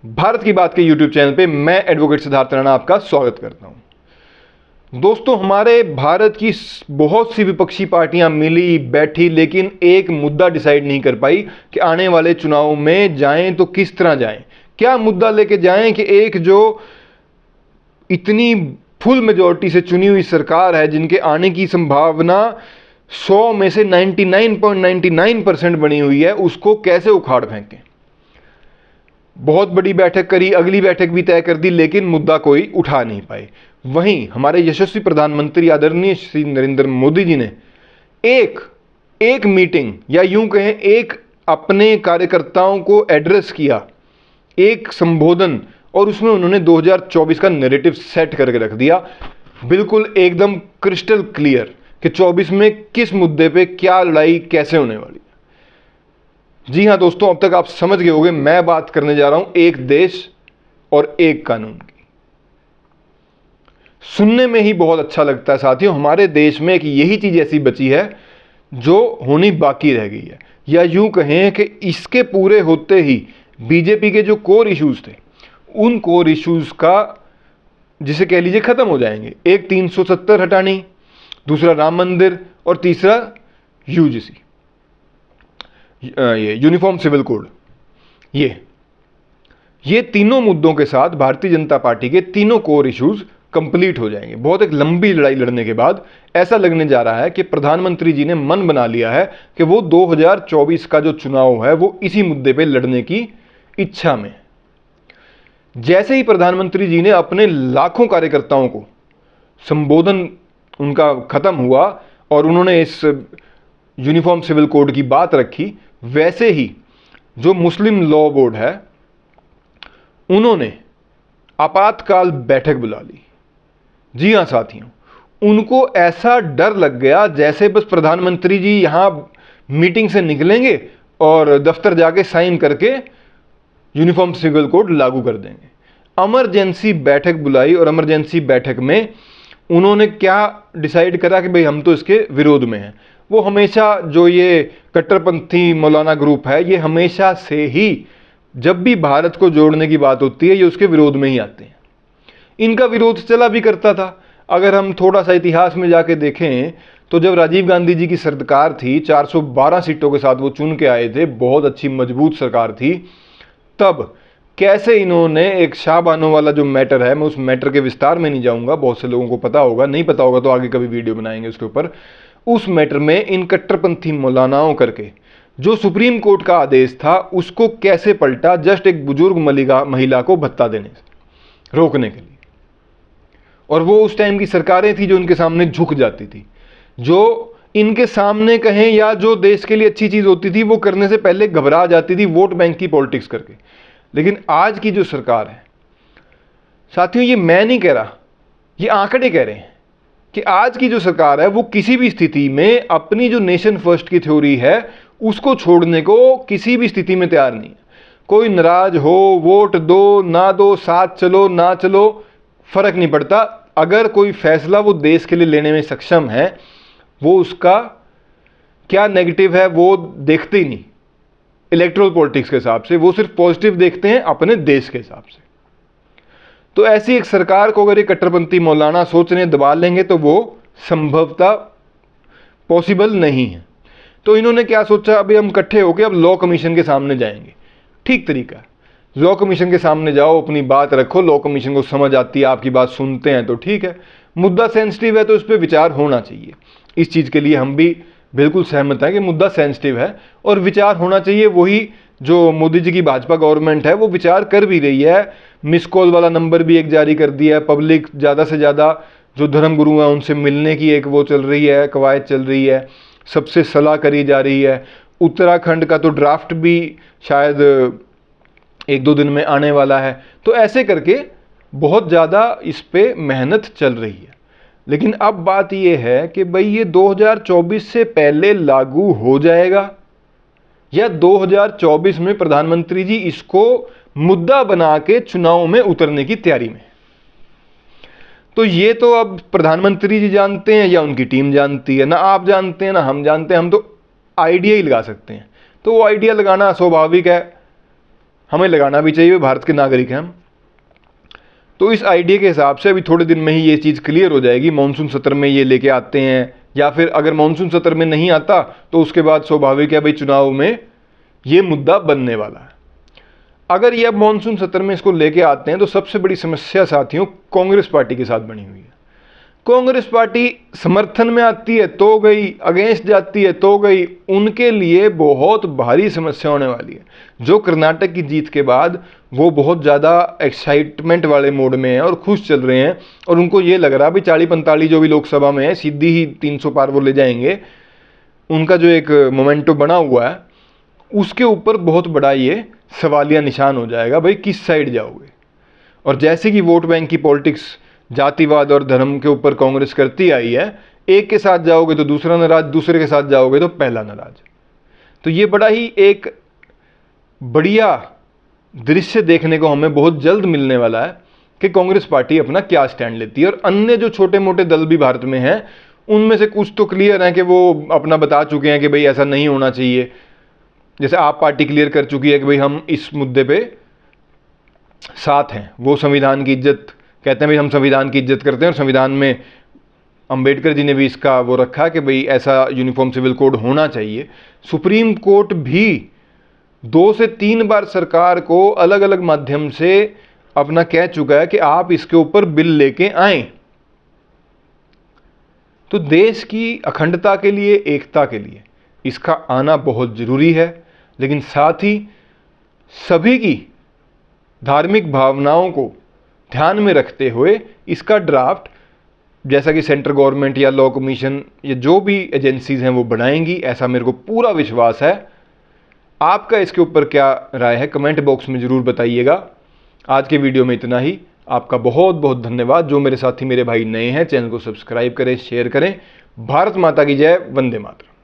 भारत की बात के यूट्यूब चैनल पे मैं एडवोकेट सिद्धार्थ राणा आपका स्वागत करता हूं। दोस्तों, हमारे भारत की बहुत सी विपक्षी पार्टियां मिली बैठी, लेकिन एक मुद्दा डिसाइड नहीं कर पाई कि आने वाले चुनाव में जाएं तो किस तरह जाएं, क्या मुद्दा लेके जाएं कि एक जो इतनी फुल मेजॉरिटी से चुनी हुई सरकार है, जिनके आने की संभावना 100 में से 99.99% बनी हुई है, उसको कैसे उखाड़ फेंकें। बहुत बड़ी बैठक करी, अगली बैठक भी तय कर दी, लेकिन मुद्दा कोई उठा नहीं पाए। वहीं हमारे यशस्वी प्रधानमंत्री आदरणीय श्री नरेंद्र मोदी जी ने एक मीटिंग, या यूं कहें एक अपने कार्यकर्ताओं को एड्रेस किया, एक संबोधन, और उसमें उन्होंने 2024 का नैरेटिव सेट करके रख दिया, बिल्कुल एकदम क्रिस्टल क्लियर कि 24 में किस मुद्दे पे क्या लड़ाई कैसे होने वाली। जी हां दोस्तों, अब तक आप समझ गए होंगे मैं बात करने जा रहा हूं एक देश और एक कानून की। सुनने में ही बहुत अच्छा लगता है साथियों। हमारे देश में एक यही चीज ऐसी बची है जो होनी बाकी रह गई है, या यूं कहें कि इसके पूरे होते ही बीजेपी के जो कोर इश्यूज थे, उन कोर इश्यूज का जिसे कह लीजिए खत्म हो जाएंगे। एक 370 हटानी, दूसरा राम मंदिर, और तीसरा यूजीसी, ये यूनिफॉर्म सिविल कोड। ये तीनों मुद्दों के साथ भारतीय जनता पार्टी के तीनों कोर इश्यूज कंप्लीट हो जाएंगे। बहुत एक लंबी लड़ाई लड़ने के बाद ऐसा लगने जा रहा है कि प्रधानमंत्री जी ने मन बना लिया है कि वो 2024 का जो चुनाव है वो इसी मुद्दे पे लड़ने की इच्छा में। जैसे ही प्रधानमंत्री जी ने अपने लाखों कार्यकर्ताओं को संबोधन उनका खत्म हुआ और उन्होंने इस यूनिफॉर्म सिविल कोड की बात रखी, वैसे ही जो मुस्लिम लॉ बोर्ड है उन्होंने आपातकाल बैठक बुला ली। जी हां साथियों, उनको ऐसा डर लग गया जैसे बस प्रधानमंत्री जी यहां मीटिंग से निकलेंगे और दफ्तर जाके साइन करके यूनिफॉर्म सिविल कोड लागू कर देंगे। इमरजेंसी बैठक बुलाई और इमरजेंसी बैठक में उन्होंने क्या डिसाइड करा कि भाई हम तो इसके विरोध में हैं। वो हमेशा जो ये कट्टरपंथी मौलाना ग्रुप है, ये हमेशा से ही जब भी भारत को जोड़ने की बात होती है ये उसके विरोध में ही आते हैं। इनका विरोध चला भी करता था। अगर हम थोड़ा सा इतिहास में जाके देखें तो जब राजीव गांधी जी की सरकार थी, 412 सीटों के साथ वो चुन के आए थे, बहुत अच्छी मजबूत सरकार थी, तब कैसे इन्होंने एक शाहबानो वाला जो मैटर है, मैं उस मैटर के विस्तार में नहीं जाऊंगा, बहुत से लोगों को पता होगा, नहीं पता होगा तो आगे कभी वीडियो बनाएंगे उसके ऊपर। उस मैटर में इन कट्टरपंथी मौलानाओं करके जो सुप्रीम कोर्ट का आदेश था उसको कैसे पलटा, जस्ट एक बुजुर्ग महिला को भत्ता देने से रोकने के लिए। और वो उस टाइम की सरकारें थी जो उनके सामने झुक जाती थी, जो इनके सामने कहें या जो देश के लिए अच्छी चीज होती थी वो करने से पहले घबरा जाती थी वोट बैंक की पॉलिटिक्स करके। लेकिन आज की जो सरकार है साथियों, ये मैं नहीं कह रहा, ये आंकड़े कह रहे हैं कि आज की जो सरकार है वो किसी भी स्थिति में अपनी जो नेशन फर्स्ट की थ्योरी है उसको छोड़ने को किसी भी स्थिति में तैयार नहीं है। कोई नाराज हो, वोट दो ना दो, साथ चलो ना चलो, फर्क नहीं पड़ता। अगर कोई फैसला वो देश के लिए लेने में सक्षम है, वो उसका क्या नेगेटिव है वो देखते ही नहीं इलेक्टोरल पॉलिटिक्स के हिसाब से, वो सिर्फ पॉजिटिव देखते हैं अपने देश के हिसाब से। तो ऐसी एक सरकार को अगर ये कट्टरपंथी मौलाना सोच रहे दबा लेंगे तो वो संभवतः पॉसिबल नहीं है। तो इन्होंने क्या सोचा, अभी हम इकट्ठे होकर अब लॉ कमीशन के सामने जाएंगे। ठीक तरीका है, लॉ कमीशन के सामने जाओ, अपनी बात रखो, लॉ कमीशन को समझ आती है, आपकी बात सुनते हैं तो ठीक है। मुद्दा सेंसिटिव है तो इस पर विचार होना चाहिए। इस चीज़ के लिए हम भी बिल्कुल सहमत हैं कि मुद्दा सेंसिटिव है और विचार होना चाहिए। वही जो मोदी जी की भाजपा गवर्नमेंट है वो विचार कर भी रही है। मिस कॉल वाला नंबर भी एक जारी कर दिया है। पब्लिक ज़्यादा से ज़्यादा जो धर्मगुरु हैं उनसे मिलने की एक वो चल रही है, कवायद चल रही है, सबसे सलाह करी जा रही है। उत्तराखंड का तो ड्राफ्ट भी शायद 1-2 दिन में आने वाला है। तो ऐसे करके बहुत ज़्यादा इस पे मेहनत चल रही है। लेकिन अब बात यह है कि भाई ये 2024 से पहले लागू हो जाएगा या 2024 में प्रधानमंत्री जी इसको मुद्दा बना के चुनाव में उतरने की तैयारी में। तो ये तो अब प्रधानमंत्री जी जानते हैं या उनकी टीम जानती है, ना आप जानते हैं ना हम जानते हैं, हम तो आइडिया ही लगा सकते हैं। तो वो आइडिया लगाना स्वाभाविक है, हमें लगाना भी चाहिए, भारत के नागरिक हैं हम। तो इस आइडिया के हिसाब से अभी थोड़े दिन में ही ये चीज़ क्लियर हो जाएगी, मानसून सत्र में ये लेके आते हैं या फिर अगर मानसून सत्र में नहीं आता तो उसके बाद स्वाभाविक है भाई चुनाव में ये मुद्दा बनने वाला है। अगर ये अब मानसून सत्र में इसको लेके आते हैं तो सबसे बड़ी समस्या साथियों कांग्रेस पार्टी के साथ बनी हुई है। कांग्रेस पार्टी समर्थन में आती है तो गई, अगेंस्ट जाती है तो गई, उनके लिए बहुत भारी समस्या होने वाली है। जो कर्नाटक की जीत के बाद वो बहुत ज़्यादा एक्साइटमेंट वाले मोड में हैं और खुश चल रहे हैं और उनको ये लग रहा है भाई 40-45 जो भी लोकसभा में है सीधी ही 300 पार वो ले जाएंगे। उनका जो एक मोमेंटो बना हुआ है उसके ऊपर बहुत बड़ा ये सवालिया निशान हो जाएगा, भाई किस साइड जाओगे। और जैसे कि वोट बैंक की पॉलिटिक्स जातिवाद और धर्म के ऊपर कांग्रेस करती आई है, एक के साथ जाओगे तो दूसरा नाराज, दूसरे के साथ जाओगे तो पहला नाराज। तो ये बड़ा ही एक बढ़िया दृश्य देखने को हमें बहुत जल्द मिलने वाला है कि कांग्रेस पार्टी अपना क्या स्टैंड लेती है। और अन्य जो छोटे मोटे दल भी भारत में हैं उनमें से कुछ तो क्लियर हैं कि वो अपना बता चुके हैं कि भाई ऐसा नहीं होना चाहिए। जैसे आप पार्टी क्लियर कर चुकी है कि भाई हम इस मुद्दे पे साथ हैं, वो संविधान की इज्जत कहते हैं भाई हम संविधान की इज्जत करते हैं। और संविधान में अंबेडकर जी ने भी इसका वो रखा कि भाई ऐसा यूनिफॉर्म सिविल कोड होना चाहिए। सुप्रीम कोर्ट भी 2 से 3 बार सरकार को अलग अलग माध्यम से अपना कह चुका है कि आप इसके ऊपर बिल लेके आएं। तो देश की अखंडता के लिए, एकता के लिए इसका आना बहुत जरूरी है, लेकिन साथ ही सभी की धार्मिक भावनाओं को ध्यान में रखते हुए इसका ड्राफ्ट जैसा कि सेंट्रल गवर्नमेंट या लॉ कमीशन या जो भी एजेंसीज हैं वो बनाएंगी, ऐसा मेरे को पूरा विश्वास है। आपका इसके ऊपर क्या राय है कमेंट बॉक्स में ज़रूर बताइएगा। आज के वीडियो में इतना ही। आपका बहुत बहुत धन्यवाद। जो मेरे साथी मेरे भाई नए हैं चैनल को सब्सक्राइब करें, शेयर करें। भारत माता की जय, वंदे मातरम।